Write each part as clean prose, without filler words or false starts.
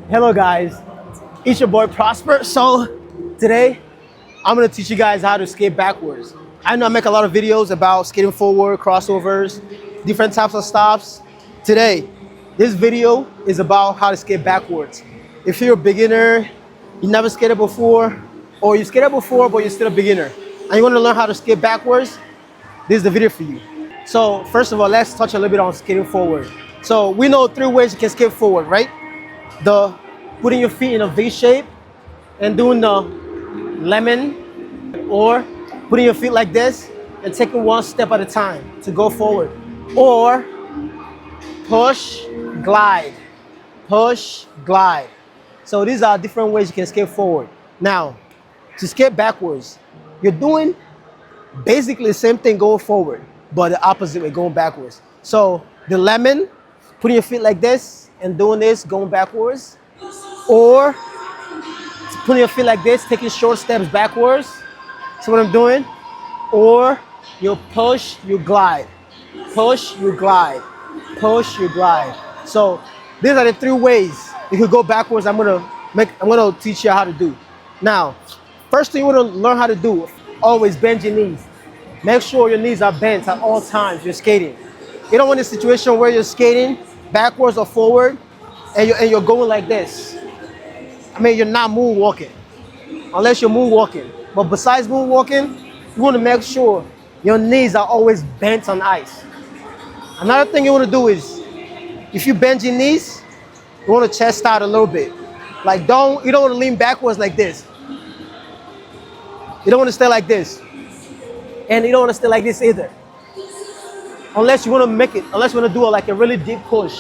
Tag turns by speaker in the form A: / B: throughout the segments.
A: Hello guys, it's your boy Prosper. So today I'm gonna teach you guys how to skate backwards. I know I make a lot of videos about skating forward, crossovers, different types of stops. Today, this video is about how to skate backwards. If you're a beginner, you never skated before, or you skated before but you're still a beginner, and you wanna learn how to skate backwards, this is the video for you. So first of all, let's touch a little bit on skating forward. So we know 3 ways you can skate forward, right? The putting your feet in a V shape and doing the lemon, or putting your feet like this and taking 1 step at a time to go forward, or push, glide, push, glide. So these are different ways you can skate forward. Now, to skate backwards, you're doing basically the same thing going forward, but the opposite way, going backwards. So the lemon, putting your feet like this and doing this, going backwards, or putting your feet like this, taking short steps backwards. See what I'm doing? Or you push, you glide, push, you glide, push, you glide. So these are the 3 ways you can go backwards. I'm gonna teach you how to do. Now, first thing you want to learn how to do, always bend your knees. Make sure your knees are bent at all times you're skating. You don't want a situation where you're skating backwards or forward and you're going like this. I mean, you're not moonwalking, unless you're moonwalking. But besides moonwalking, you want to make sure your knees are always bent on ice. Another thing you want to do is, if you bend your knees, you want to chest out a little bit. Like you don't want to lean backwards like this. You don't want to stay like this. And you don't want to stay like this either. Unless you want to make it, unless you want to do like a really deep push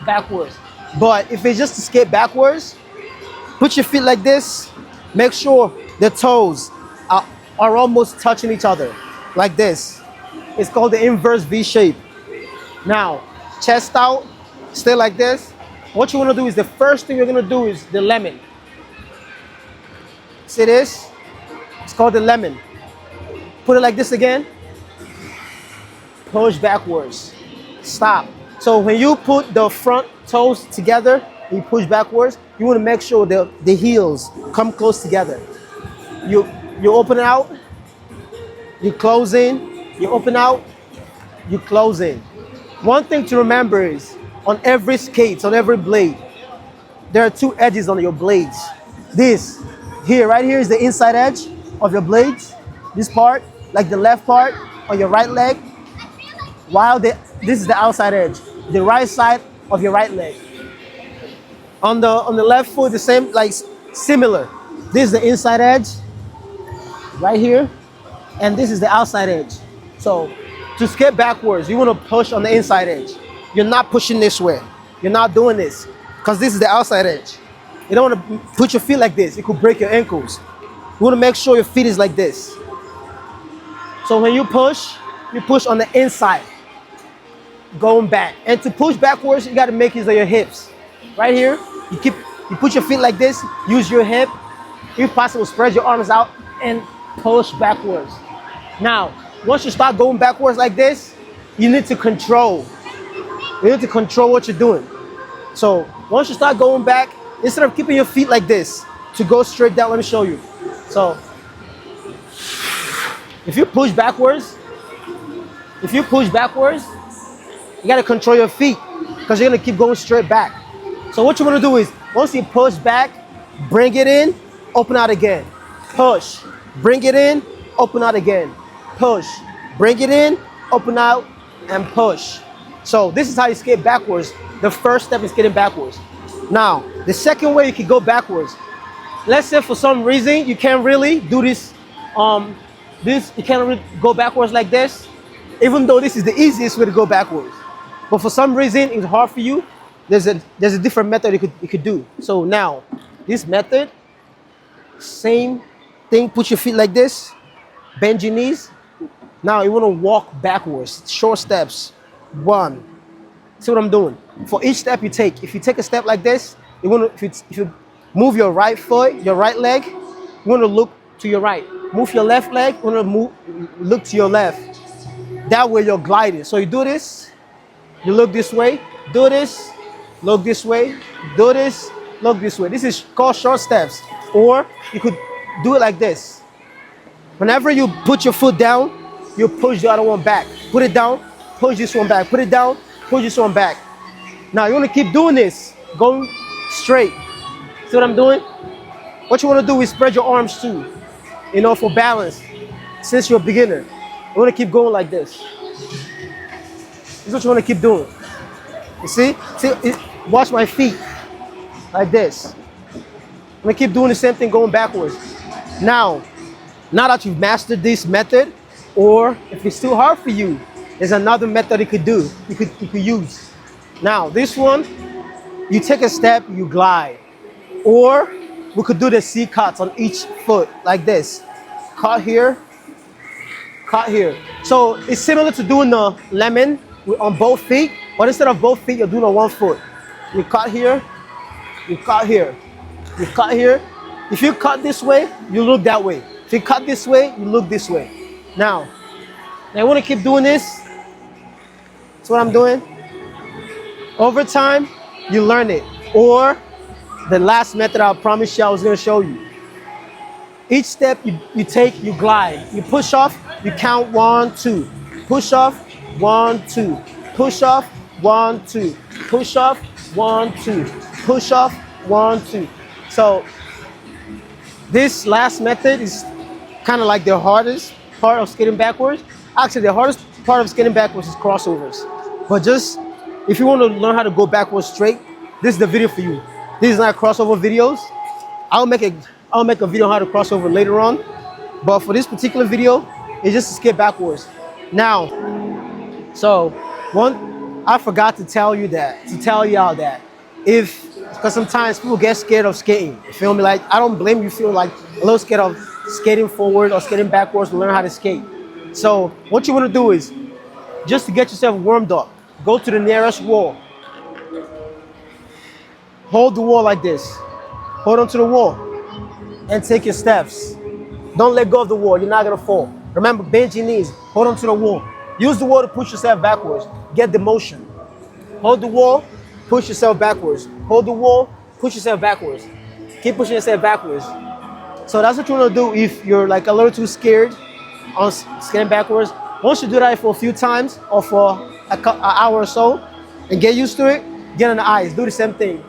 A: backwards. But if it's just to skate backwards, put your feet like this. Make sure the toes are almost touching each other, like this. It's called the inverse V shape. Now, chest out, stay like this. What you want to do is, the first thing you're going to do is the lemon. See this? It's called the lemon. Put it like this again. Push backwards. Stop. So when you put the front toes together, you push backwards, you want to make sure the heels come close together. You open out, you close in, you open out, you close in. One thing to remember is, on every skate, on every blade, there are 2 edges on your blades. This here, right here, is the inside edge of your blades. This part, like the left part on your right leg, while this is the outside edge, the right side of your right leg. On the left foot, the same, like similar. This is the inside edge, right here, and this is the outside edge. So to skate backwards, you want to push on the inside edge. You're not pushing this way. You're not doing this, because this is the outside edge. You don't want to put your feet like this. It could break your ankles. You want to make sure your feet is like this. So when you push on the inside, going back. And to push backwards, you got to make use of your hips. Right here, you put your feet like this, use your hip. If possible, spread your arms out and push backwards. Now, once you start going backwards like this, you need to control. You need to control what you're doing. So once you start going back, instead of keeping your feet like this, to go straight down, let me show you. So if you push backwards, you gotta control your feet, because you're gonna keep going straight back. So what you wanna do is, once you push back, bring it in, open out again. Push, bring it in, open out again. Push, bring it in, open out, and push. So this is how you skate backwards. The first step is skating backwards. Now, the second way you can go backwards, let's say for some reason you can't really do this, you can't really go backwards like this, even though this is the easiest way to go backwards. But for some reason it's hard for you, there's a different method you could do. So now, this method, same thing, put your feet like this, bend your knees. Now you want to walk backwards, short steps. 1. See what I'm doing? For each step you take, if you take a step like this, you want to, if you move your right foot, your right leg, you want to look to your right. Move your left leg, you want to look to your left. That way you're gliding. So you do this, you look this way, do this, look this way, do this, look this way. This is called short steps. Or you could do it like this. Whenever you put your foot down, you push the other one back. Put it down, push this one back. Put it down, push this one back. Now you want to keep doing this, going straight. See what I'm doing? What you want to do is spread your arms too, you know, for balance. Since you're a beginner, you want to keep going like this. This is what you want to keep doing. You see? Watch my feet, like this. I'm gonna keep doing the same thing, going backwards. Now that you've mastered this method, or if it's too hard for you, there's another method you could do, you could use. Now, this one, you take a step, you glide. Or we could do the C cuts on each foot, like this. Cut here, cut here. So it's similar to doing the lemon on both feet, but instead of both feet, you're doing on one foot. You cut here, you cut here, you cut here. If you cut this way, you look that way. If you cut this way, you look this way. Now I want to keep doing this. That's what I'm doing. Over time, you learn it. Or the last method I promised you I was going to show you. Each step you take, you glide. You push off, you count 1, 2. Push off, 1, 2. Push off, 1, 2. Push off, 1, 2. Push off, 1, 2. So this last method is kind of like the hardest part of skating backwards. Actually, the hardest part of skating backwards is crossovers. But just if you want to learn how to go backwards straight, this is the video for you. This is not crossover videos. I'll make a video on how to crossover later on. But for this particular video, it's just to skate backwards. Now, so I forgot to tell y'all that because sometimes people get scared of skating. You feel me? Like, I don't blame you feel like a little scared of skating forward or skating backwards to learn how to skate. So what you want to do is, just to get yourself warmed up, go to the nearest wall. Hold the wall like this. Hold onto the wall and take your steps. Don't let go of the wall. You're not going to fall. Remember, bend your knees. Hold onto the wall. Use the wall to push yourself backwards. Get the motion. Hold the wall, push yourself backwards. Hold the wall, push yourself backwards. Keep pushing yourself backwards. So that's what you want to do if you're like a little too scared on skating backwards. Once you do that for a few times or for an hour or so and get used to it, get on the ice. Do the same thing.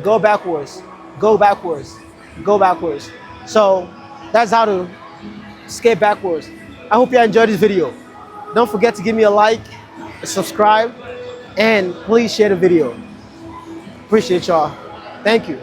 A: Go backwards. Go backwards. Go backwards. So that's how to skate backwards. I hope you enjoyed this video. Don't forget to give me a like, subscribe, and please share the video. Appreciate y'all. Thank you.